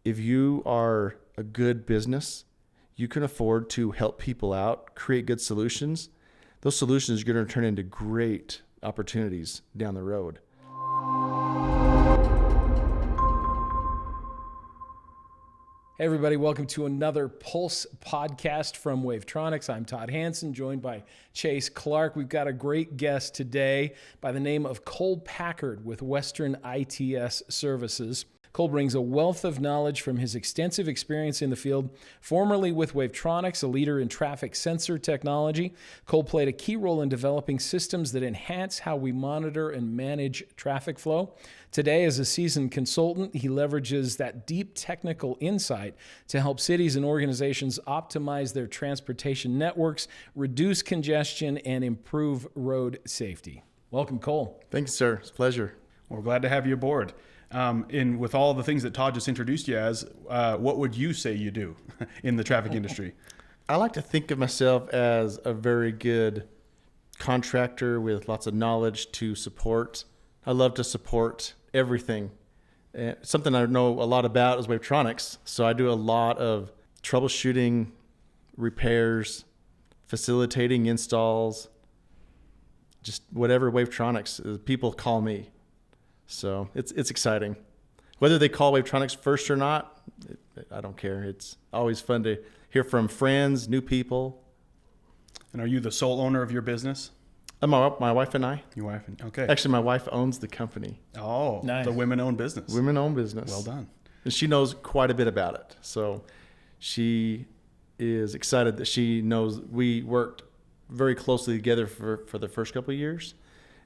if you are a good business, you can afford to help people out, create good solutions. Those solutions are going to turn into great opportunities down the road. Hey everybody, welcome to another Pulse podcast from Wavetronics. I'm Todd Hansen, joined by Chase Clark. We've got a great guest today by the name of Cole Packard with Western ITS Services. Cole brings a wealth of knowledge from his extensive experience in the field. Formerly with Wavetronics, a leader in traffic sensor technology, Cole played a key role in developing systems that enhance how we monitor and manage traffic flow. Today, as a seasoned consultant, he leverages that deep technical insight to help cities and organizations optimize their transportation networks, reduce congestion, and improve road safety. Welcome, Cole. Thanks, sir. It's a pleasure. We're glad to have you aboard. And with all the things that Todd just introduced you as, what would you say you do in the traffic industry? I like to think of myself as a very good contractor with lots of knowledge to support. I love to support everything. Something I know a lot about is Wavetronics. So I do a lot of troubleshooting, repairs, facilitating installs, just whatever Wavetronics, people call me. So it's exciting. Whether they call Wavetronics first or not, I don't care. It's always fun to hear from friends, new people. And are you the sole owner of your business? My wife and I. Your wife? Okay. Actually, my wife owns the company. Oh, Nice. The women-owned business. Women-owned business. Well done. And she knows quite a bit about it. So she is excited that she knows we worked very closely together for the first couple of years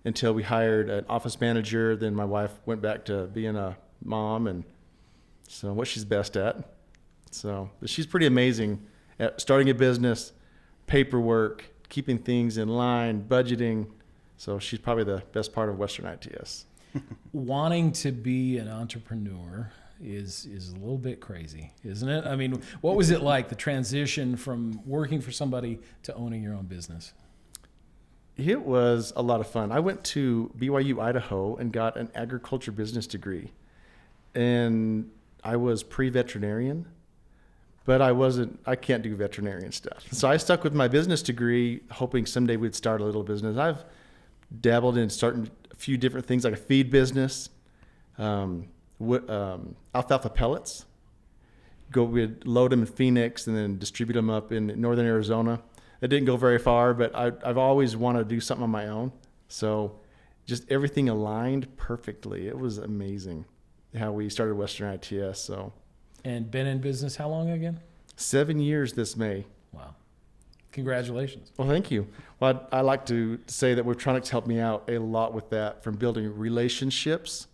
until we hired an office manager. Then my wife went back to being a mom and so what she's best at. So but she's pretty amazing at starting a business, paperwork, keeping things in line, budgeting. So she's probably the best part of Western ITS. Wanting to be an entrepreneur is a little bit crazy, isn't it? I mean, what was it like, the transition from working for somebody to owning your own business? It was a lot of fun. I went to BYU, Idaho, and got an agriculture business degree. And I was pre-veterinarian, but I can't do veterinarian stuff. So I stuck with my business degree, hoping someday we'd start a little business. I've dabbled in starting a few different things, like a feed business, alfalfa pellets. We'd load them in Phoenix and then distribute them up in northern Arizona. It didn't go very far, but I've always wanted to do something on my own. So just everything aligned perfectly. It was amazing how we started Western ITS. So, And been in business how long again? 7 years this May. Wow. Congratulations. Well, thank you. Well, I like to say that Wavetronics helped me out a lot with that, from building relationships.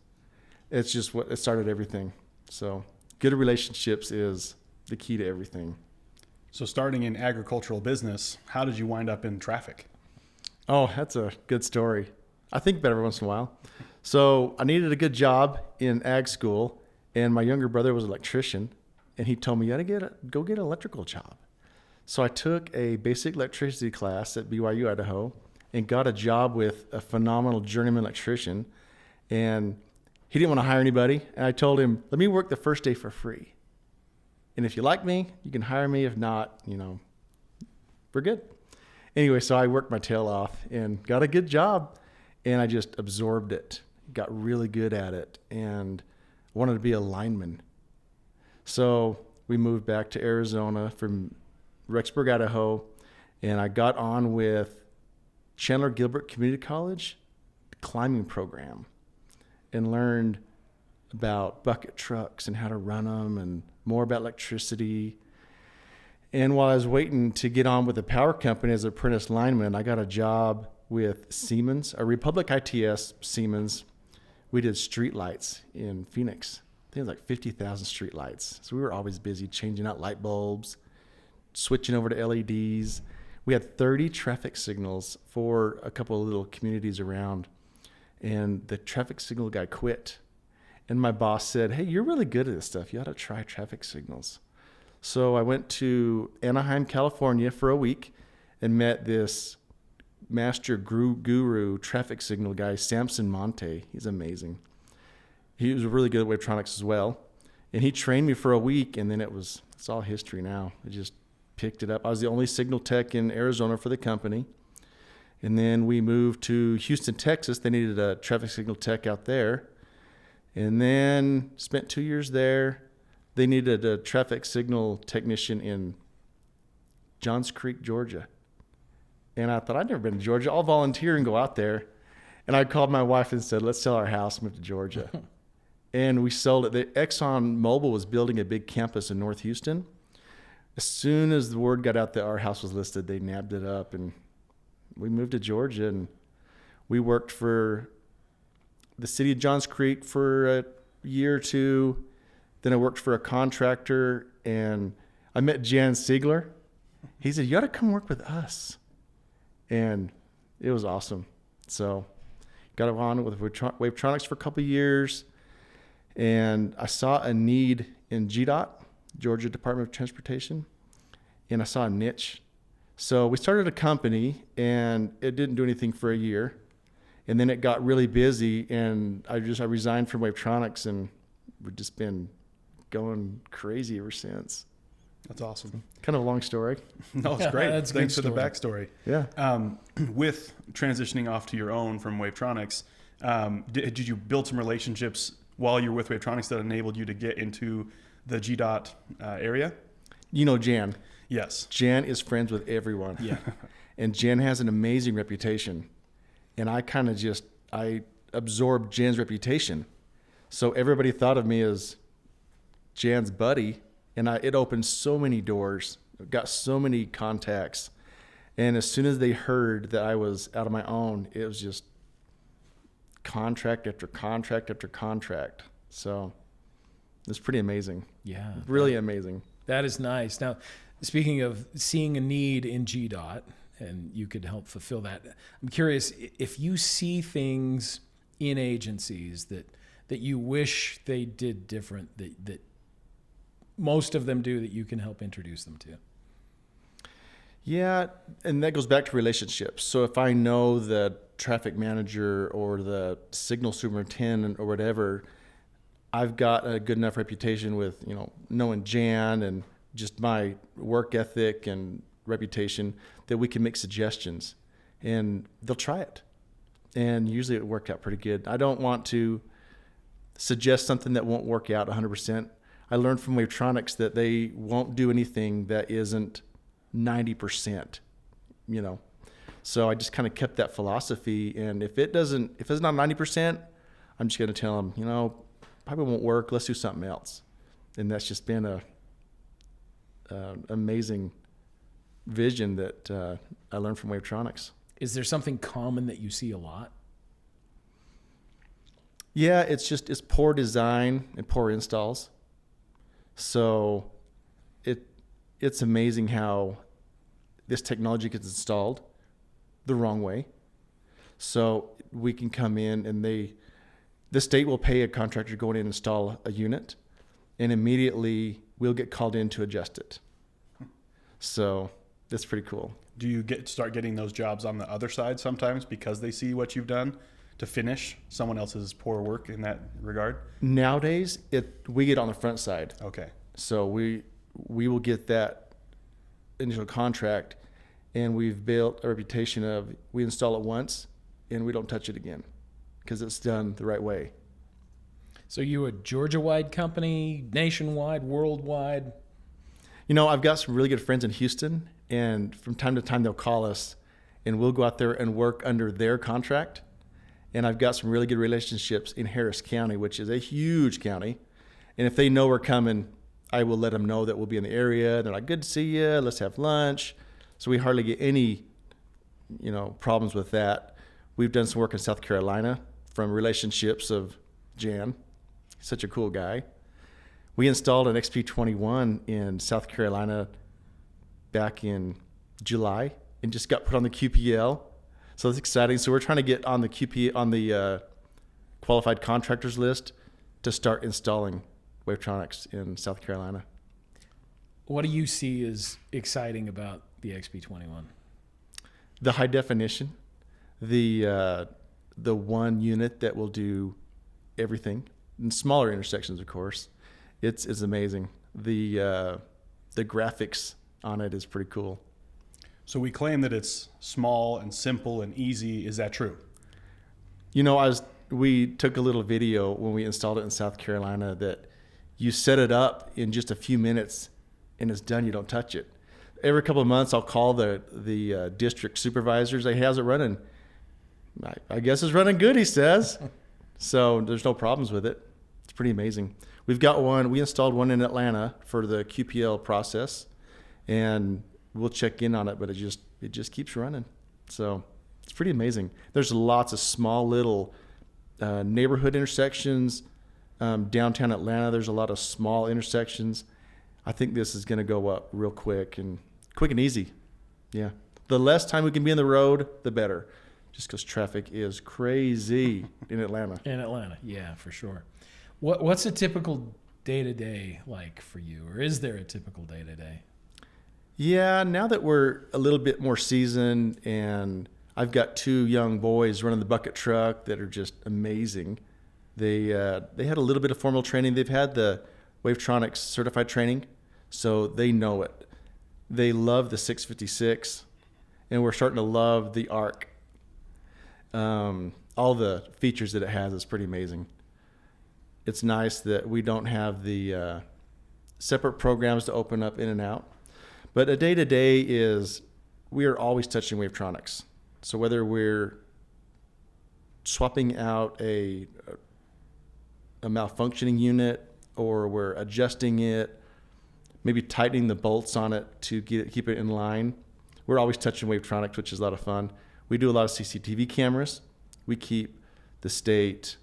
It's just what it started everything. So good relationships is the key to everything. So starting in agricultural business, how did you wind up in traffic? Oh, that's a good story. I think about it every once in a while. So I needed a good job in ag school, and my younger brother was an electrician, and he told me, you gotta go get an electrical job. So I took a basic electricity class at BYU, Idaho, and got a job with a phenomenal journeyman electrician. And he didn't want to hire anybody. And I told him, let me work the first day for free. And if you like me, you can hire me. If not, we're good. Anyway, so I worked my tail off and got a good job. And I just absorbed it, got really good at it, and wanted to be a lineman. So we moved back to Arizona from Rexburg, Idaho, and I got on with Chandler Gilbert Community College climbing program and learned about bucket trucks and how to run them and more about electricity. And while I was waiting to get on with the power company as an apprentice lineman, I got a job with Siemens, a Republic ITS Siemens. We did street lights in Phoenix. I think it was like 50,000 street lights. So we were always busy changing out light bulbs, switching over to LEDs. We had 30 traffic signals for a couple of little communities around. And the traffic signal guy quit. And my boss said, hey, you're really good at this stuff. You ought to try traffic signals. So I went to Anaheim, California for a week and met this master guru traffic signal guy, Samson Monte. He's amazing. He was really good at Wavetronics as well. And he trained me for a week, and then it's all history now. I just picked it up. I was the only signal tech in Arizona for the company. And then we moved to Houston, Texas. They needed a traffic signal tech out there. And then spent 2 years there. They needed a traffic signal technician in Johns Creek, Georgia. And I thought, I've never been to Georgia. I'll volunteer and go out there. And I called my wife and said, let's sell our house and move to Georgia. And we sold it. The Exxon Mobil was building a big campus in North Houston. As soon as the word got out that our house was listed, they nabbed it up. And we moved to Georgia. And we worked for the city of Johns Creek for a year or two. Then I worked for a contractor. And I met Jan Siegler. He said, you ought to come work with us. And it was awesome. So got on with Wavetronics for a couple of years. And I saw a need in GDOT, Georgia Department of Transportation. And I saw a niche. So we started a company, and it didn't do anything for a year. And then it got really busy, and I resigned from Wavetronics, and we've just been going crazy ever since. That's awesome. Kind of a long story. No, it's great. That's a Thanks for good the story. backstory. Yeah. With transitioning off to your own from Wavetronics, did you build some relationships while you were with Wavetronics that enabled you to get into the GDOT area? You know Jan. Yes. Jan is friends with everyone. Yeah. And Jan has an amazing reputation. And I absorbed Jan's reputation. So everybody thought of me as Jan's buddy. And it opened so many doors, got so many contacts. And as soon as they heard that I was out on my own, it was just contract after contract after contract. So it's pretty amazing. Yeah. Really amazing. That is nice. Now, speaking of seeing a need in GDOT, and you could help fulfill that, I'm curious if you see things in agencies that you wish they did different, that most of them do, that you can help introduce them to. Yeah, and that goes back to relationships. So if I know the traffic manager or the signal superintendent or whatever, I've got a good enough reputation with, knowing Jan and just my work ethic and reputation that we can make suggestions and they'll try it. And usually it worked out pretty good. I don't want to suggest something that won't work out 100%. I learned from Wavetronics that they won't do anything that isn't 90%, So I just kind of kept that philosophy. And if it's not 90%, I'm just going to tell them, probably won't work. Let's do something else. And that's just been a amazing vision that I learned from Wavetronics. Is there something common that you see a lot? Yeah, it's poor design and poor installs. So it's amazing how this technology gets installed the wrong way. So we can come in and the state will pay a contractor to go in and install a unit, and immediately we'll get called in to adjust it. So that's pretty cool. Do you start getting those jobs on the other side sometimes because they see what you've done to finish someone else's poor work in that regard? Nowadays, we get on the front side. Okay. So we will get that initial contract, and we've built a reputation of we install it once and we don't touch it again because it's done the right way. So you a Georgia-wide company, nationwide, worldwide? I've got some really good friends in Houston, and from time to time they'll call us and we'll go out there and work under their contract. And I've got some really good relationships in Harris County, which is a huge county. And if they know we're coming, I will let them know that we'll be in the area. They're like, good to see you. Let's have lunch. So we hardly get any, problems with that. We've done some work in South Carolina from relationships of Jan. He's such a cool guy. We installed an XP21 in South Carolina back in July and just got put on the QPL. So it's exciting. So we're trying to get on the qualified contractors list to start installing Wavetronics in South Carolina. What do you see as exciting about the XP21? The high definition, the one unit that will do everything, in smaller intersections, of course, It's amazing. The graphics on it is pretty cool. So we claim that it's small and simple and easy. Is that true? You know, we took a little video when we installed it in South Carolina that you set it up in just a few minutes and it's done. You don't touch it. Every couple of months, I'll call the district supervisors. Hey, how's it running? I guess it's running good, he says. So there's no problems with it. It's pretty amazing. We installed one in Atlanta for the QPL process, and we'll check in on it, but it just keeps running. So it's pretty amazing. There's lots of small little neighborhood intersections. Downtown Atlanta, there's a lot of small intersections. I think this is going to go up real quick and easy. Yeah. The less time we can be on the road, the better. Just because traffic is crazy in Atlanta. In Atlanta, yeah, for sure. What's a typical day-to-day like for you? Or is there a typical day-to-day? Yeah, now that we're a little bit more seasoned and I've got 2 young boys running the bucket truck that are just amazing. They had a little bit of formal training. They've had the Wavetronics certified training, so they know it. They love the 656, and we're starting to love the ARC. All the features that it has is pretty amazing. It's nice that we don't have the separate programs to open up in and out. But a day-to-day is we are always touching Wavetronics. So whether we're swapping out a malfunctioning unit or we're adjusting it, maybe tightening the bolts on it to keep it in line, we're always touching Wavetronics, which is a lot of fun. We do a lot of CCTV cameras. We keep the state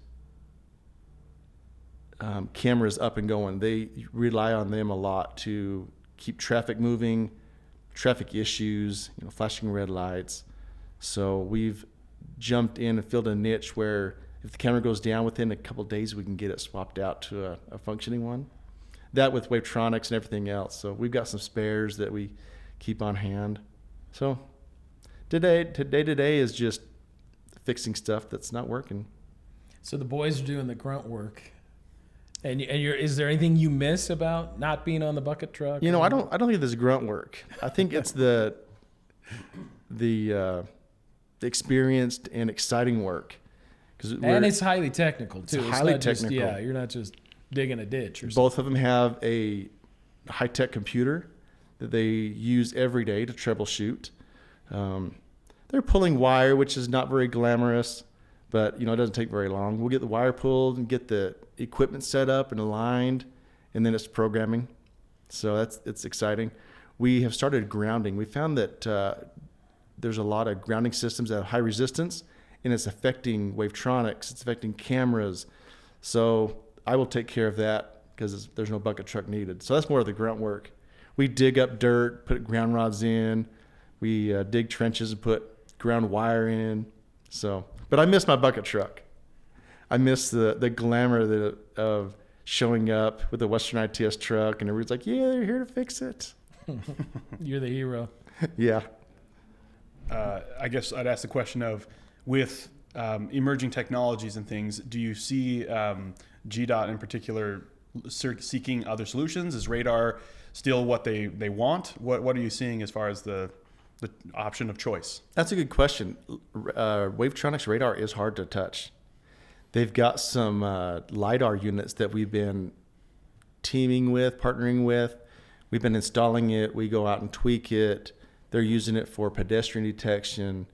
cameras up and going. They rely on them a lot to keep traffic moving, traffic issues, flashing red lights. So we've jumped in and filled a niche where if the camera goes down within a couple of days, we can get it swapped out to a functioning one. That with Wavetronics and everything else. So we've got some spares that we keep on hand. So today is just fixing stuff that's not working. So the boys are doing the grunt work. And is there anything you miss about not being on the bucket truck? I don't think there's grunt work. I think it's the experienced and exciting work. And it's highly technical too. It's highly technical. You're not just digging a ditch or something. Both of them have a high-tech computer that they use every day to troubleshoot. They're pulling wire, which is not very glamorous, but it doesn't take very long. We'll get the wire pulled and get the equipment set up and aligned, and then it's programming. So it's exciting. We have started grounding. We found that there's a lot of grounding systems that have high resistance, and it's affecting Wavetronics. It's affecting cameras. So I will take care of that because there's no bucket truck needed. So that's more of the grunt work. We dig up dirt, put ground rods in. We dig trenches and put ground wire in. But I miss my bucket truck. I miss the glamour of showing up with the Western ITS truck and everybody's like, yeah, they're here to fix it. You're the hero. Yeah. I guess I'd ask the question of, with emerging technologies and things, do you see GDOT in particular seeking other solutions? Is radar still what they want? What are you seeing as far as the option of choice? That's a good question. Wavetronics radar is hard to touch. They've got some LiDAR units that we've been partnering with. We've been installing it. We go out and tweak it. They're using it for pedestrian detection.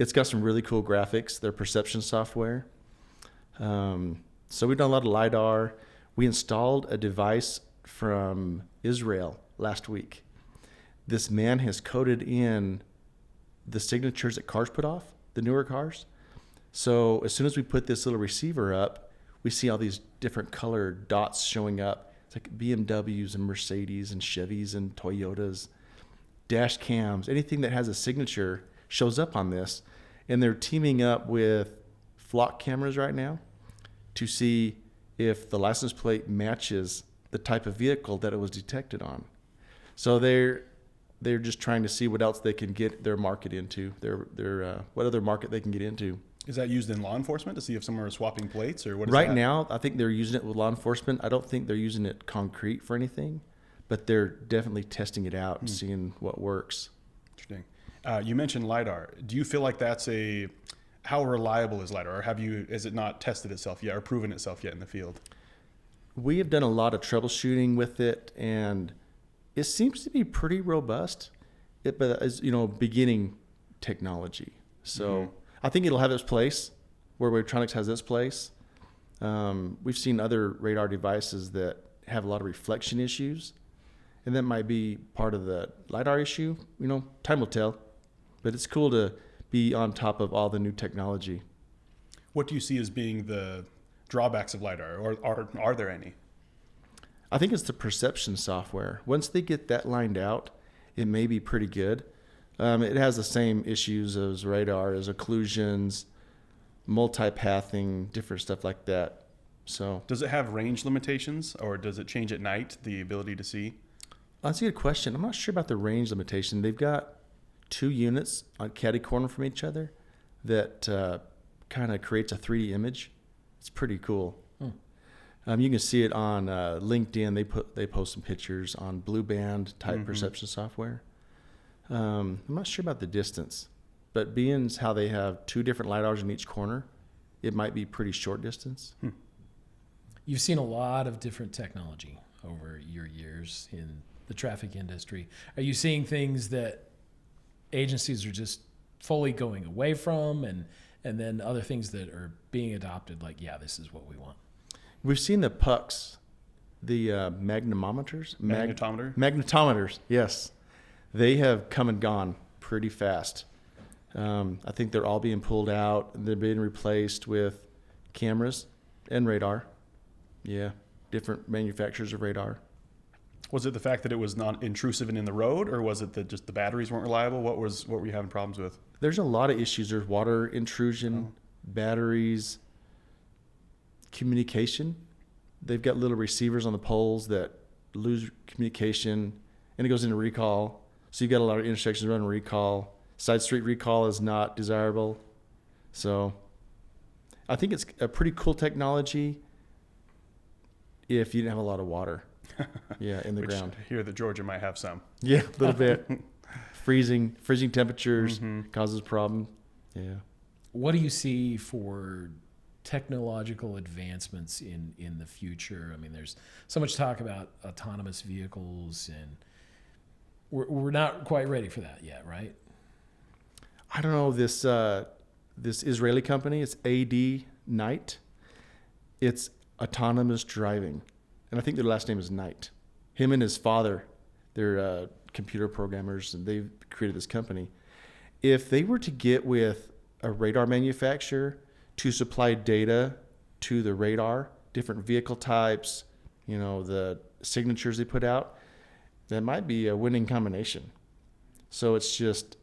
It's got some really cool graphics. Their perception software. So we've done a lot of LiDAR. We installed a device from Israel last week. This man has coded in the signatures that cars put off, the newer cars. So as soon as we put this little receiver up, we see all these different colored dots showing up. It's like BMWs and Mercedes and Chevys and Toyotas, dash cams, anything that has a signature shows up on this. And they're teaming up with flock cameras right now to see if the license plate matches the type of vehicle that it was detected on. So they're just trying to see what else they can get their market into, their what other market they can get into. Is that used in law enforcement to see if someone is swapping plates, or what is Right that? now, I think they're using it with law enforcement. I don't think they're using it concrete for anything, but they're definitely testing it out and seeing what works. Interesting. You mentioned LiDAR. Do you feel like how reliable is LiDAR, or has it not tested itself yet or proven itself yet in the field? We have done a lot of troubleshooting with it, and it seems to be pretty robust. But as you know, beginning technology. So I think it'll have its place where Wavetronics has its place. We've seen other radar devices that have a lot of reflection issues, and that might be part of the LiDAR issue. You know, time will tell. But it's cool to be on top of all the new technology. What do you see as being the drawbacks of LiDAR, or are there any? I think it's the perception software. Once they get that lined out, it may be pretty good. It has the same issues as radar, as occlusions, multipathing, different stuff like that. So, does it have range limitations, or does it change at night, the ability to see? that's a good question. I'm not sure about the range limitation. They've got 2 units on catty corner from each other that kind of creates a 3D image. It's pretty cool. You can see it on LinkedIn. They post some pictures on blue band type perception software. I'm not sure about the distance, but being how they have 2 different LiDARs in each corner, it might be pretty short distance. You've seen a lot of different technology over your years in the traffic industry. Are you seeing things that agencies are just fully going away from, and then other things that are being adopted, like, yeah, this is what we want? We've seen the pucks, the magnetometers. Magnetometers, yes. They have come and gone pretty fast. I think they're all being pulled out. They're being replaced with cameras and radar. Yeah, different manufacturers of radar. Was it the fact that it was not intrusive and in the road, or was it that just the batteries weren't reliable? What were you having problems with? There's a lot of issues. There's water intrusion, batteries, communication. They've got little receivers on the poles that lose communication, and it goes into recall. So you've got a lot of intersections running recall. Side street recall is not desirable. So I think it's a pretty cool technology if you didn't have a lot of water. Yeah, in the ground. I hear that Georgia might have some. Yeah, a little bit. Freezing temperatures causes problem. Yeah. What do you see for technological advancements in the future? I mean, there's so much talk about autonomous vehicles, and we're not quite ready for that yet, right? I don't know, this Israeli company, it's E08. It's autonomous driving. And I think their last name is Knight. Him and his father, they're computer programmers, and they've created this company. If they were to get with a radar manufacturer to supply data to the radar, different vehicle types, the signatures they put out, that might be a winning combination. So it's just,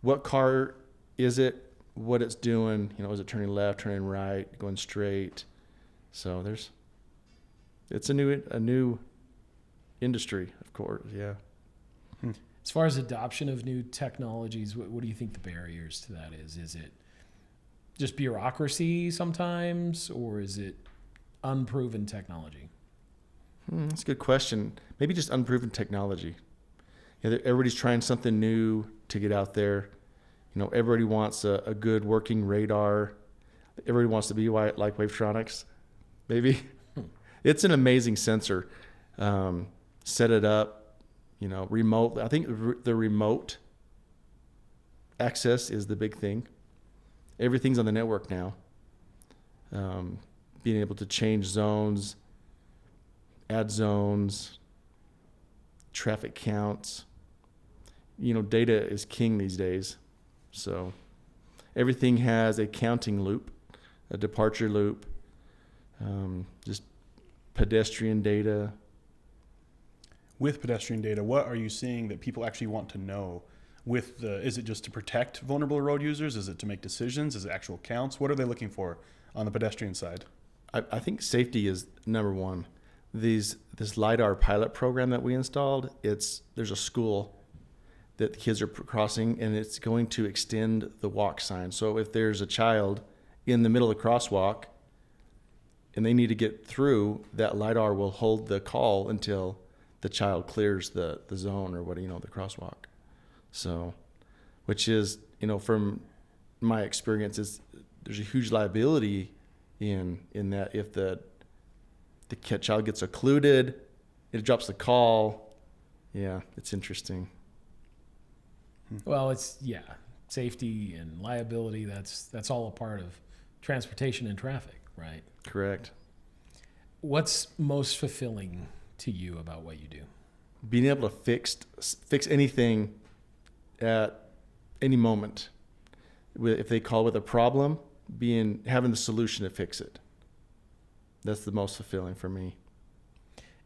what car is it, what it's doing, is it turning left, turning right, going straight? So it's a new industry, of course. Yeah. As far as adoption of new technologies, what do you think the barriers to that is? Is it just bureaucracy sometimes, or is it unproven technology? That's a good question. Maybe just unproven technology. Everybody's trying something new to get out there. Everybody wants a good working radar. Everybody wants to be like Wavetronics. Maybe. It's an amazing sensor. Set it up, remote. I think the remote access is the big thing. Everything's on the network now. Being able to change zones, add zones, traffic counts. Data is king these days. So everything has a counting loop, a departure loop, just pedestrian data. With pedestrian data, what are you seeing that people actually want to know? Is it just to protect vulnerable road users? Is it to make decisions? Is it actual counts? What are they looking for on the pedestrian side? I think safety is number one. This LiDAR pilot program that we installed, there's a school that the kids are crossing, and it's going to extend the walk sign. So if there's a child in the middle of the crosswalk and they need to get through, that LiDAR will hold the call until the child clears the zone or the crosswalk. So, which is, from my experience, there's a huge liability in that if the child gets occluded, it drops the call. Yeah, it's interesting. Well, safety and liability, that's all a part of transportation and traffic, right? Correct. What's most fulfilling to you about what you do? Being able to fix anything at any moment. If they call with a problem, having the solution to fix it. That's the most fulfilling for me.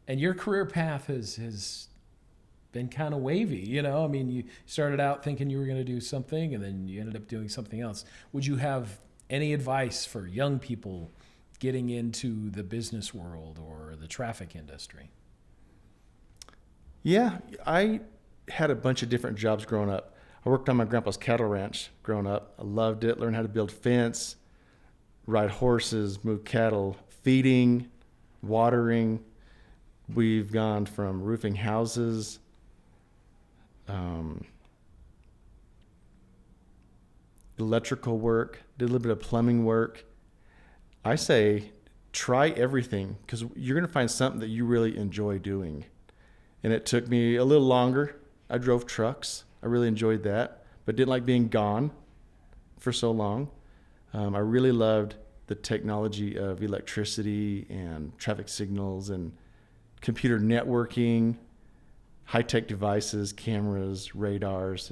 And your career path has been kind of wavy, you started out thinking you were going to do something and then you ended up doing something else. Would you have any advice for young people getting into the business world or the traffic industry? Yeah, I had a bunch of different jobs growing up. I worked on my grandpa's cattle ranch growing up. I loved it, learned how to build fence, ride horses, move cattle, feeding, watering. We've gone from roofing houses, electrical work, did a little bit of plumbing work. I say try everything because you're going to find something that you really enjoy doing. And it took me a little longer. I drove trucks. I really enjoyed that, but didn't like being gone for so long. I really loved the technology of electricity and traffic signals and computer networking, high-tech devices, cameras, radars.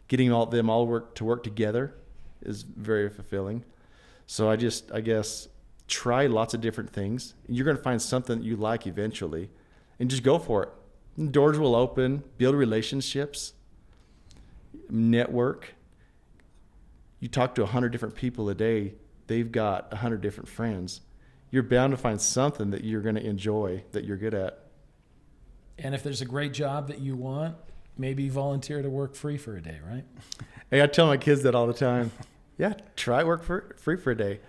Getting them all to work together is very fulfilling. So I guess, try lots of different things. You're going to find something that you like eventually, and just go for it. And doors will open, build relationships, network. You talk to 100 different people a day, they've got 100 different friends. You're bound to find something that you're going to enjoy, that you're good at. And if there's a great job that you want, maybe volunteer to work free for a day, right? Hey, I tell my kids that all the time. Yeah, try work free for a day.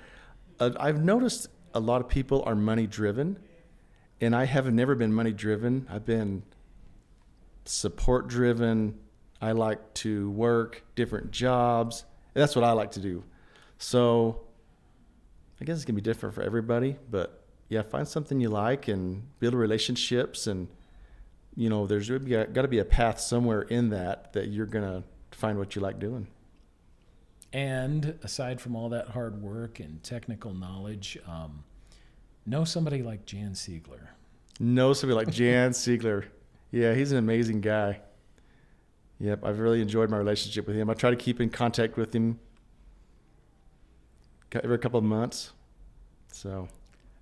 I've noticed a lot of people are money driven, and I have never been money driven. I've been support driven. I like to work different jobs. And that's what I like to do. So I guess it's going to be different for everybody, but yeah, find something you like and build relationships, and there's got to be a path somewhere in that you're going to find what you like doing. And aside from all that hard work and technical knowledge, know somebody like Jan Siegler. Know somebody like Jan Siegler. Yeah, he's an amazing guy. Yep, I've really enjoyed my relationship with him. I try to keep in contact with him every couple of months. So,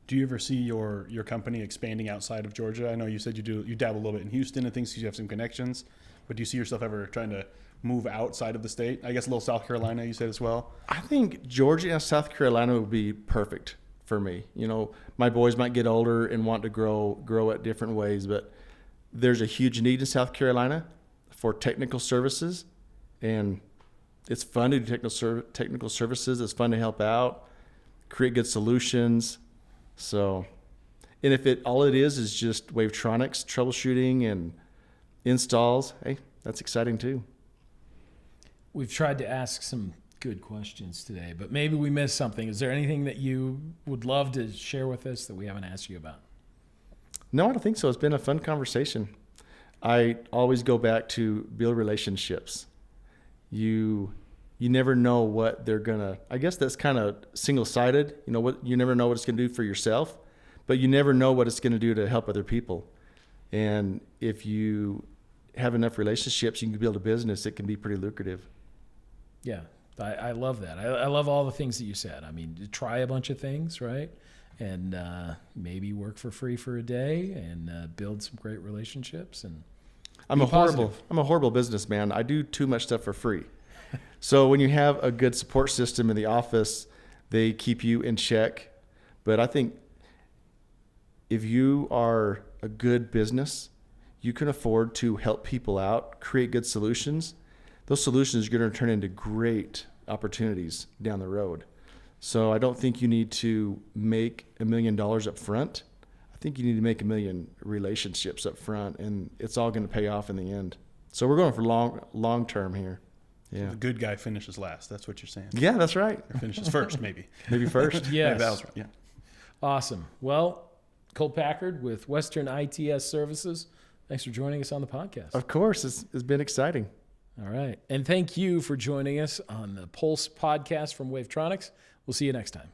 do you ever see your company expanding outside of Georgia? I know you said you dabble a little bit in Houston and things because you have some connections, but do you see yourself ever trying to move outside of the state? I guess a little South Carolina, you said as well. I think Georgia and South Carolina would be perfect for me. My boys might get older and want to grow at different ways, but there's a huge need in South Carolina for technical services, and it's fun to do technical services. It's fun to help out, create good solutions. So, and if all it is just Wavetronics troubleshooting and installs, hey, that's exciting too. We've tried to ask some good questions today, but maybe we missed something. Is there anything that you would love to share with us that we haven't asked you about? No, I don't think so. It's been a fun conversation. I always go back to build relationships. You never know what they're gonna. I guess that's kind of single-sided. You never know what it's gonna do for yourself, but you never know what it's gonna do to help other people. And if you have enough relationships, you can build a business. It can be pretty lucrative. Yeah, I love that. I love all the things that you said. Try a bunch of things, right? And maybe work for free for a day and build some great relationships. And I'm a horrible businessman. I do too much stuff for free. So when you have a good support system in the office, they keep you in check. But I think if you are a good business, you can afford to help people out, create good solutions. Those solutions are going to turn into great opportunities down the road. So I don't think you need to make $1 million up front. I think you need to make 1 million relationships up front, and it's all going to pay off in the end. So we're going for long term here. Yeah. The good guy finishes last. That's what you're saying. Yeah, that's right. Or finishes first, maybe. Maybe first. Yes. Maybe that was right. Yeah. Awesome. Well, Cole Packard with Western ITS Services, thanks for joining us on the podcast. Of course, it's been exciting. All right. And thank you for joining us on the Pulse podcast from Wavetronics. We'll see you next time.